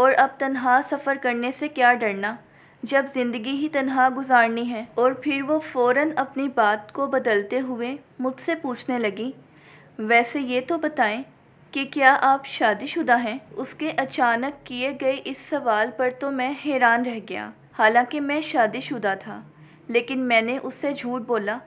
اور اب تنہا سفر کرنے سے کیا ڈرنا جب زندگی ہی تنہا گزارنی ہے۔ اور پھر وہ فوراً اپنی بات کو بدلتے ہوئے مجھ سے پوچھنے لگی، ویسے یہ تو بتائیں کہ کیا آپ شادی شدہ ہیں؟ اس کے اچانک کیے گئے اس سوال پر تو میں حیران رہ گیا۔ حالانکہ میں شادی شدہ تھا، لیکن میں نے اس سے جھوٹ بولا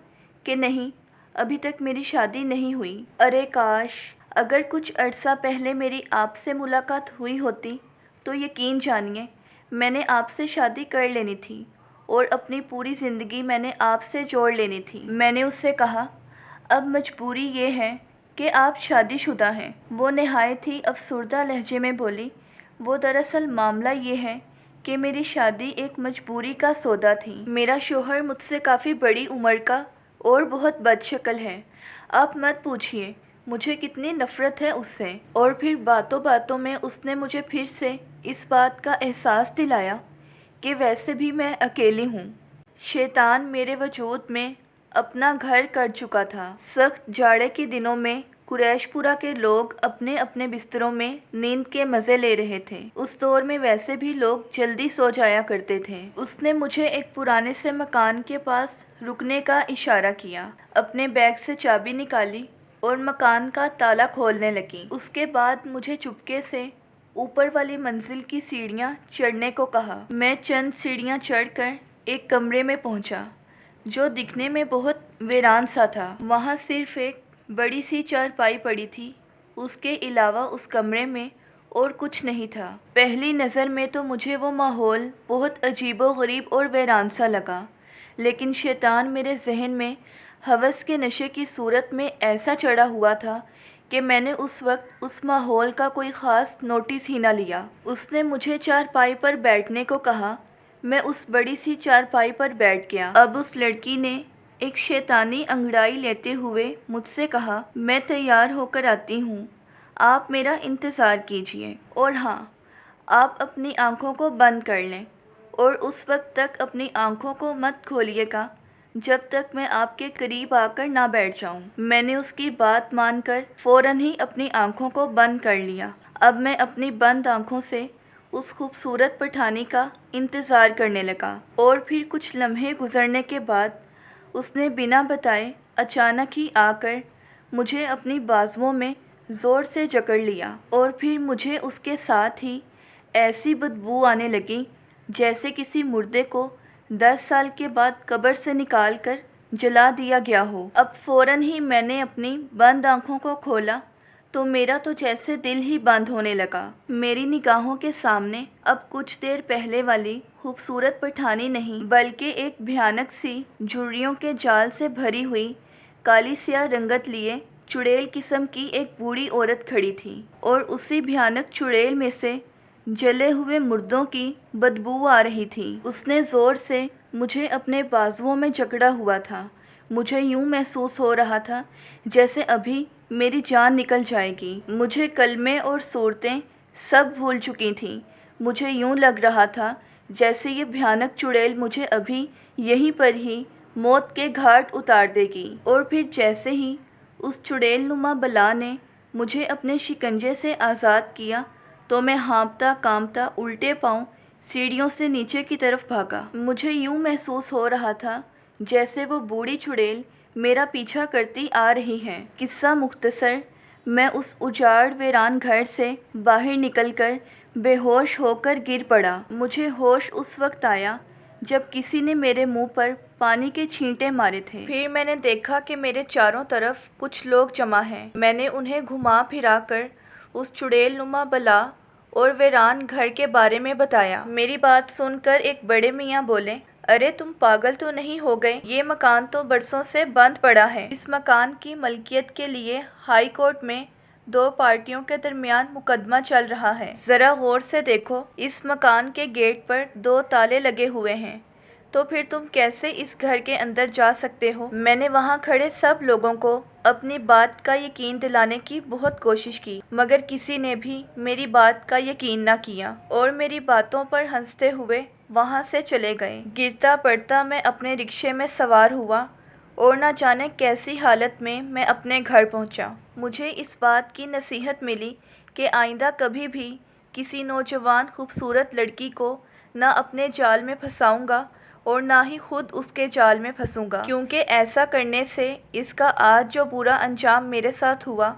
کہ نہیں، ابھی تک میری شادی نہیں ہوئی۔ ارے کاش اگر کچھ عرصہ پہلے میری آپ سے ملاقات ہوئی ہوتی تو یقین جانیے میں نے آپ سے شادی کر لینی تھی اور اپنی پوری زندگی میں نے آپ سے جوڑ لینی تھی۔ میں نے اس سے کہا، اب مجبوری یہ ہے کہ آپ شادی شدہ ہیں۔ وہ نہایت ہی افسردہ لہجے میں بولی، وہ دراصل معاملہ یہ ہے کہ میری شادی ایک مجبوری کا سودا تھی۔ میرا شوہر مجھ سے کافی بڑی عمر کا اور بہت بد شکل ہے۔ آپ مت پوچھیے مجھے کتنی نفرت ہے اس سے۔ اور پھر باتوں باتوں میں اس نے مجھے پھر سے اس بات کا احساس دلایا کہ ویسے بھی میں اکیلی ہوں۔ شیطان میرے وجود میں اپنا گھر کر چکا تھا۔ سخت جاڑے کے دنوں میں قریش پورہ کے لوگ اپنے اپنے بستروں میں نیند کے مزے لے رہے تھے۔ اس دور میں ویسے بھی لوگ جلدی سو جایا کرتے تھے۔ اس نے مجھے ایک پرانے سے مکان کے پاس رکنے کا اشارہ کیا، اپنے بیگ سے چابی نکالی اور مکان کا تالا کھولنے لگی۔ اس کے بعد مجھے چپکے سے اوپر والی منزل کی سیڑھیاں چڑھنے کو کہا۔ میں چند سیڑھیاں چڑھ کر ایک کمرے میں پہنچا جو دکھنے میں بہت ویران سا تھا۔ وہاں صرف ایک بڑی سی چارپائی پڑی تھی، اس کے علاوہ اس کمرے میں اور کچھ نہیں تھا۔ پہلی نظر میں تو مجھے وہ ماحول بہت عجیب و غریب اور ویران سا لگا، لیکن شیطان میرے ذہن میں ہوس کے نشے کی صورت میں ایسا چڑھا ہوا تھا کہ میں نے اس وقت اس ماحول کا کوئی خاص نوٹس ہی نہ لیا۔ اس نے مجھے چارپائی پر بیٹھنے کو کہا۔ میں اس بڑی سی چارپائی پر بیٹھ گیا۔ اب اس لڑکی نے ایک شیطانی انگڑائی لیتے ہوئے مجھ سے کہا، میں تیار ہو کر آتی ہوں، آپ میرا انتظار کیجیے، اور ہاں، آپ اپنی آنکھوں کو بند کر لیں اور اس وقت تک اپنی آنکھوں کو مت کھولیے گا جب تک میں آپ کے قریب آ کر نہ بیٹھ جاؤں۔ میں نے اس کی بات مان کر فوراً ہی اپنی آنکھوں کو بند کر لیا۔ اب میں اپنی بند آنکھوں سے اس خوبصورت پٹھانی کا انتظار کرنے لگا، اور پھر کچھ لمحے گزرنے کے بعد اس نے بنا بتائے اچانک ہی آ کر مجھے اپنی بازوؤں میں زور سے جکڑ لیا، اور پھر مجھے اس کے ساتھ ہی ایسی بدبو آنے لگی جیسے کسی مردے کو 10 سال کے بعد قبر سے نکال کر جلا دیا گیا ہو۔ اب فوراً ہی میں نے اپنی بند آنکھوں کو کھولا تو میرا تو جیسے دل ہی بند ہونے لگا۔ میری نگاہوں کے سامنے اب کچھ دیر پہلے والی خوبصورت پٹھانی نہیں بلکہ ایک بھیانک سی جھریوں کے جال سے بھری ہوئی کالی سیاہ رنگت لیے چڑیل قسم کی ایک بوڑھی عورت کھڑی تھی، اور اسی بھیانک چڑیل میں سے جلے ہوئے مردوں کی بدبو آ رہی تھی۔ اس نے زور سے مجھے اپنے بازوؤں میں جکڑا ہوا تھا۔ مجھے یوں محسوس ہو رہا تھا جیسے ابھی میری جان نکل جائے گی۔ مجھے کلمے اور صورتیں سب بھول چکی تھیں۔ مجھے یوں لگ رہا تھا جیسے یہ بھیانک چڑیل مجھے ابھی یہیں پر ہی موت کے گھاٹ اتار دے گی۔ اور پھر جیسے ہی اس چڑیل نما بلا نے مجھے اپنے شکنجے سے آزاد کیا تو میں ہانپتا کانپتا الٹے پاؤں سیڑھیوں سے نیچے کی طرف بھاگا۔ مجھے یوں محسوس ہو رہا تھا جیسے وہ بوڑھی چڑیل میرا پیچھا کرتی آ رہی ہے۔ قصہ مختصر، میں اس اجاڑ ویران گھر سے باہر نکل کر بے ہوش ہو کر گر پڑا۔ مجھے ہوش اس وقت آیا جب کسی نے میرے منہ پر پانی کے چھینٹے مارے تھے۔ پھر میں نے دیکھا کہ میرے چاروں طرف کچھ لوگ جمع ہیں۔ میں نے انہیں گھما پھرا کر اس چڑیل نما بلا اور ویران گھر کے بارے میں بتایا۔ میری بات سن کر ایک بڑے میاں بولے، ارے تم پاگل تو نہیں ہو گئے؟ یہ مکان تو برسوں سے بند پڑا ہے۔ اس مکان کی ملکیت کے لیے ہائی کورٹ میں 2 پارٹیوں کے درمیان مقدمہ چل رہا ہے۔ ذرا غور سے دیکھو، اس مکان کے گیٹ پر 2 تالے لگے ہوئے ہیں، تو پھر تم کیسے اس گھر کے اندر جا سکتے ہو؟ میں نے وہاں کھڑے سب لوگوں کو اپنی بات کا یقین دلانے کی بہت کوشش کی، مگر کسی نے بھی میری بات کا یقین نہ کیا، اور میری باتوں پر ہنستے ہوئے وہاں سے چلے گئے۔ گرتا پڑتا میں اپنے رکشے میں سوار ہوا اور نہ جانے کیسی حالت میں اپنے گھر پہنچا۔ مجھے اس بات کی نصیحت ملی کہ آئندہ کبھی بھی کسی نوجوان خوبصورت لڑکی کو نہ اپنے جال میں پھنساؤں گا اور نہ ہی خود اس کے جال میں پھنسوں گا، کیونکہ ایسا کرنے سے اس کا آج جو برا انجام میرے ساتھ ہوا،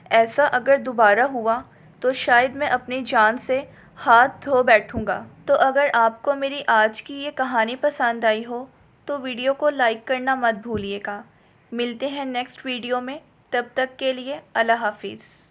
ایسا اگر دوبارہ ہوا تو شاید میں اپنی جان سے ہاتھ دھو بیٹھوں گا۔ تو اگر آپ کو میری آج کی یہ کہانی پسند آئی ہو تو ویڈیو کو لائک کرنا مت بھولیے گا۔ ملتے ہیں نیکسٹ ویڈیو میں، تب تک کے لیے اللہ حافظ۔